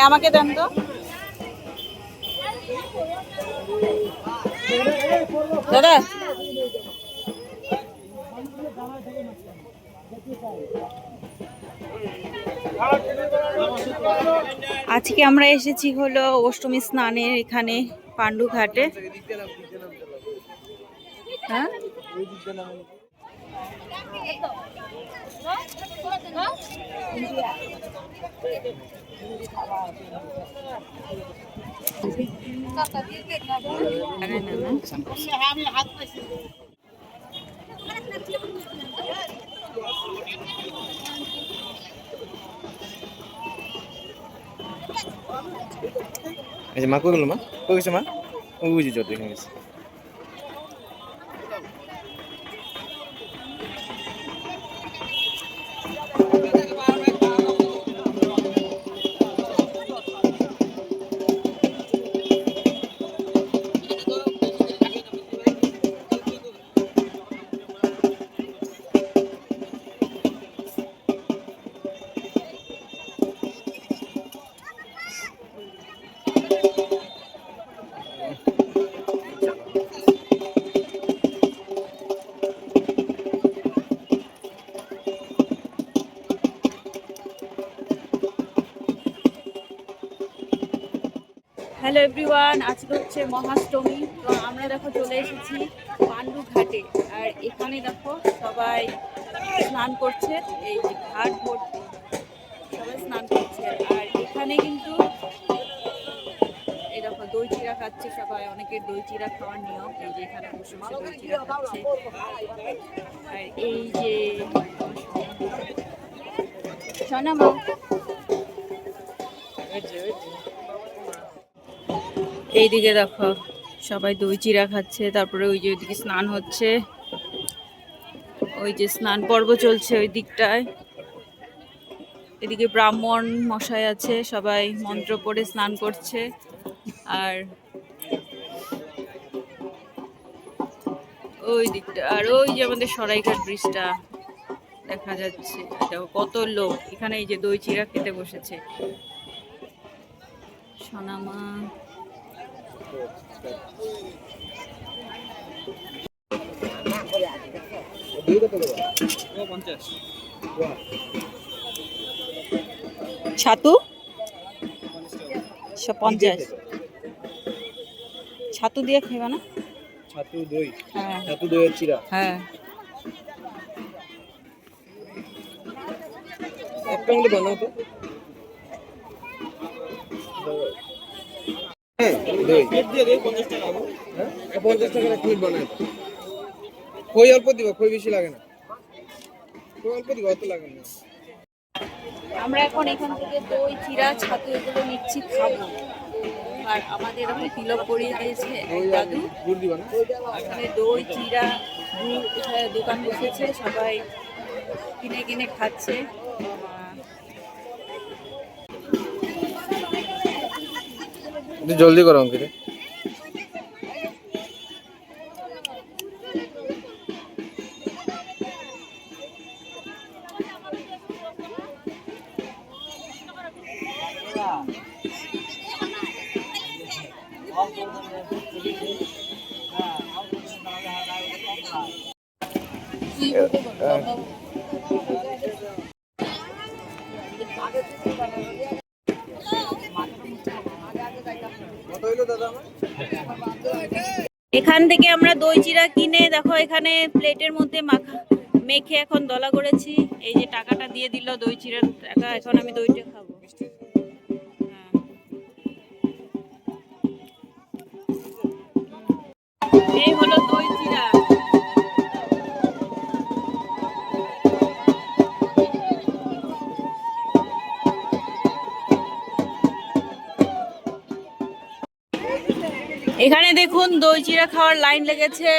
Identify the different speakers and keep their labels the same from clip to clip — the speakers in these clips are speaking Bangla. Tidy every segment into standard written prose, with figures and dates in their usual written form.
Speaker 1: আমাকে দেন তো দাদা। আজকে আমরা এসেছি হলো অষ্টমী স্নানের এখানে পাণ্ডু ঘাটে। হ্যাঁ
Speaker 2: মা কই গেল? মা কই গেছে? মা ওই বুঝি যত এখানে গেছে।
Speaker 1: হ্যালো এভরিওয়ান, আজকে হচ্ছে মহাষ্টমী। তো আমরা দেখো চলে এসেছি পাণ্ডু ঘাটে। আর এখানে দেখো সবাই স্নান করছে, এই যে ঘাট ভর্তি সবাই স্নান করছে। আর এখানে কিন্তু এই দেখো দই চিড়া খাচ্ছে সবাই, অনেকের দই চিড়া খাওয়ার নিয়ম। এই যে এখানে বসে বসে দই চিড়া খাচ্ছে। আর এই যে সোনামা, এইদিকে দেখো সবাই দই চিড়া খাচ্ছে। তারপরে ওই যে ওইদিকে স্নান হচ্ছে, ওই যে স্নান পর্ব চলছে ওই দিকটায়। এদিকে ব্রাহ্মণ মশাই আছে, সবাই মন্ত্র পড়ে স্নান করছে। আর ওই দিকটা, আর ওই যে আমাদের সরাইঘাট ব্রিজটা দেখা যাচ্ছে। দেখো কত লোক এখানে এই যে দই চিড়া খেতে বসেছে। সোনামা ছাতু 50, ছাতু দিয়ে খেবা না?
Speaker 2: ছাতু দই,
Speaker 1: হ্যাঁ
Speaker 2: ছাতু দইয়ের চিড়া।
Speaker 1: হ্যাঁ
Speaker 2: এক প্যাকেট বানাও তো। হ্যাঁ দই দিয়ে দে 50 টাকা। হ্যাঁ 50 টাকা এক প্লেট বানাও। কই অল্প দিবা, কই বেশি লাগে না। কই অল্প দিবা, অত লাগে না।
Speaker 1: আমরা এখন এখান থেকে দই চিড়া ছাতু এগুলো নিচ্ছি, খাবো। আর আমাদের এরকম তিলক করিয়ে দিয়েছে এক দাদু।
Speaker 2: গুড় দিবা না?
Speaker 1: এখানে দই চিড়া গুড় দোকান বসেছে, সবাই কিনে কিনে খাচ্ছে।
Speaker 2: জলদি করো অঙ্কিত।
Speaker 1: এখান থেকে আমরা দই চিড়া কিনে দেখো এখানে প্লেটের মধ্যে মেখে এখন দলা করেছি। এই যে টাকাটা দিয়ে দিল, দই চিড়ার টাকা। এখন আমি দইটা খাবো। এই হলো দই চিড়া। এখানে দেখুন দই চিড়া খাওয়ার লাইন লেগেছে।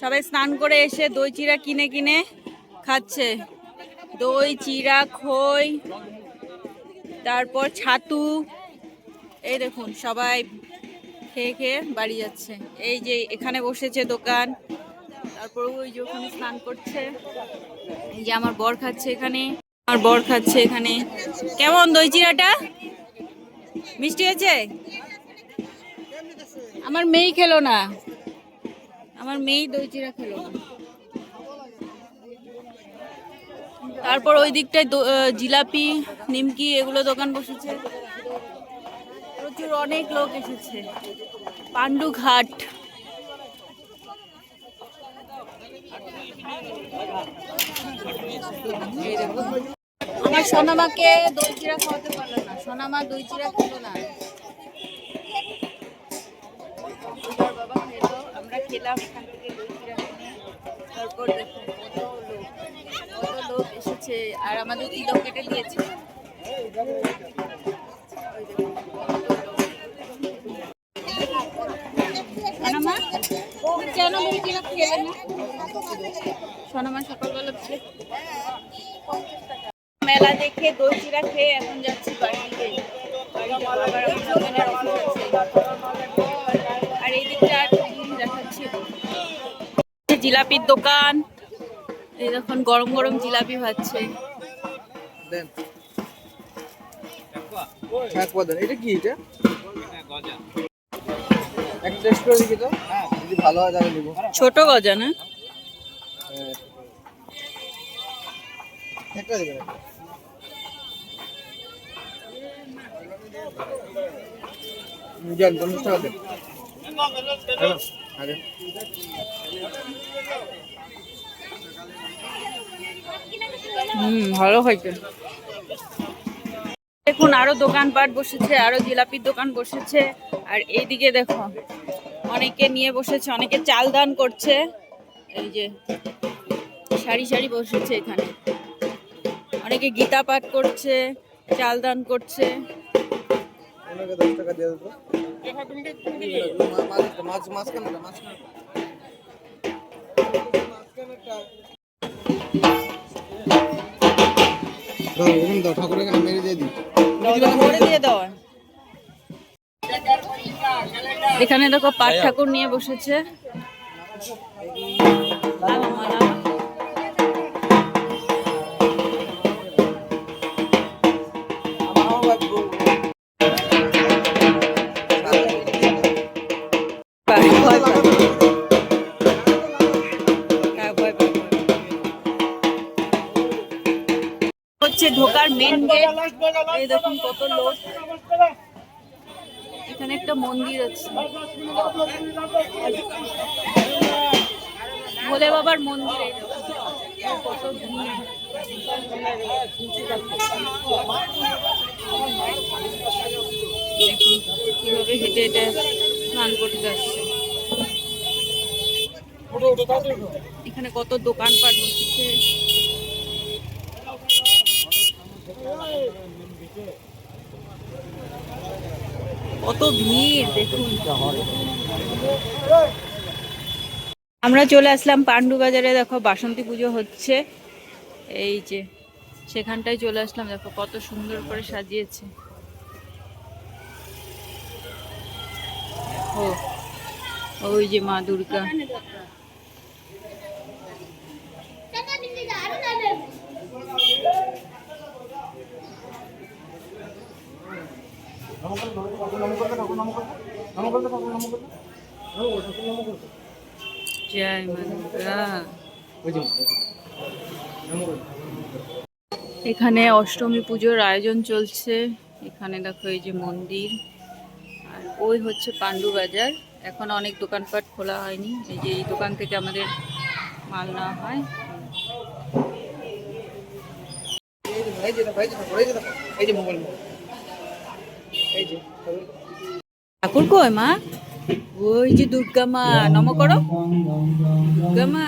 Speaker 1: সবাই স্নান করে এসে দই চিড়া কিনে কিনে খাচ্ছে। দই চিড়া, খই, তারপর ছাতু। এই দেখুন সবাই খেয়ে খেয়ে বাড়ি যাচ্ছে। এই যে এখানে বসেছে দোকান। তারপর ওই যে ওখানে স্নান করছে। এই যে আমার বর খাচ্ছে এখানে, আমার বর খাচ্ছে এখানে। কেমন দই চিড়াটা? মিষ্টি হয়েছে? আমার মেয়েই খেলো না, আমার মেয়েই দই চিড়া খেলো না। তারপর ওই দিকটায় জিলাপি, নিমকি এগুলো দোকান বসেছে, প্রচুর অনেক লোক এসেছে। পান্ডু ঘাট। আমার সোনামাকে দই চিড়া খাওয়াতে পারলো না, সোনামা দই চিড়া খেলো না। আমার বাবা খেলো, আমরা খেলাম এখান থেকে দই চিড়া কিনে। তারপর দেখো কত লোক এসেছে, আর আমাদের তিলক কেটে দিয়েছে। সোনামা তুমি কেন দই চিড়া খেলে না? সোনামা সকালবেলা মেলা দেখে দই চিড়া খেয়ে এখন যাচ্ছি বাড়িতে। বাবার আমার দোকানের অফিস আছে। আর এই দিকটা আর জিনিস দেখাচ্ছি, জিলাপির দোকান। এই দেখুন গরম গরম জিলাপি ভাজছে।
Speaker 2: দেন ঠাকুয়া দেন। এটা কি? এটা একটা টেস্ট করে দেখি তো, যদি ভালো হয় তাহলে নিব।
Speaker 1: ছোট গজা না?
Speaker 2: একটা দিবেন। জান 50 টাকা দেন। আগে
Speaker 1: ভালো হয়েছে। দেখুন আরো দোকানপাট বসেছে, আরো জিলাপির দোকান বসেছে। আর এইদিকে দেখো অনেকে নিয়ে বসেছে, অনেকে চাল দান করছে। এই যে সারি সারি বসেছে এখানে, অনেকে গীতা পাঠ করছে, চাল দান করছে।
Speaker 2: ওনাকে 10 টাকা দিয়ে দাও তো। মাছ মাছ কেন? মাছ কেন? দাও ঠাকুরের এখানে মেরে দিয়ে দিই।
Speaker 1: ভরে দিয়ে দেওয়া। এখানে দেখো পাট ঠাকুর নিয়ে বসেছে। হচ্ছে ঢোকার মেন গেট। এই দেখুন কত লোক। এখানে একটা মন্দির আছে, ভোলে বাবার মন্দির। এই দেখুন কত ভিড়। দেখুন কিভাবে হেঁটে হেঁটে স্নান করতে আসছে। এখানে কত দোকানপাট বসেছে। কত ভিড় দেখুন। আমরা চলে আসলাম পান্ডু বাজারে। দেখো বাসন্তী পুজো হচ্ছে, এই যে সেখানটায় চলে আসলাম। দেখো কত সুন্দর করে সাজিয়েছে। ও ওই যে মা দুর্গা। জয় মা দুর্গা। এখানে অষ্টমী পুজোর আয়োজন চলছে। এখানে দেখো এই যে মন্দির, আর ওই হচ্ছে পান্ডু বাজার। এখন অনেক দোকানপাট খোলা হয়নি। এই যে এই দোকান থেকে আমাদের মাল নেওয়া হয়। ঠাকুর কই মা? ওই যে দুর্গা মা। নম করো দুর্গা মা।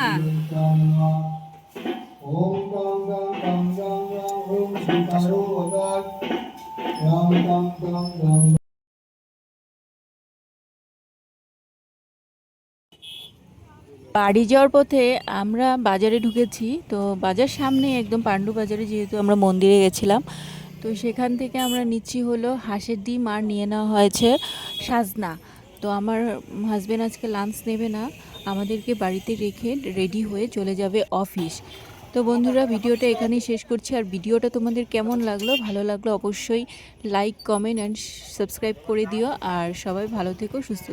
Speaker 1: বাড়ি যাওয়ার পথে আমরা বাজারে ঢুকেছি। তো বাজার সামনে একদম পান্ডু বাজারে, যেহেতু আমরা মন্দিরে গেছিলাম, তো সেখান থেকে আমরা নিচ্ছি হলো হাঁসের ডিম, আর নিয়ে নেওয়া হয়েছে সাজনা। তো আমার হাজব্যান্ড আজকে লাঞ্চ নেবে না, আমাদেরকে বাড়িতে রেখে রেডি হয়ে চলে যাবে অফিস। তো বন্ধুরা ভিডিওটা এখানেই শেষ করছি। আর ভিডিওটা তোমাদের কেমন লাগলো, ভালো লাগলো অবশ্যই লাইক কমেন্ট অ্যান্ড সাবস্ক্রাইব করে দিও। আর সবাই ভালো থেকো, সুস্থ থেকো।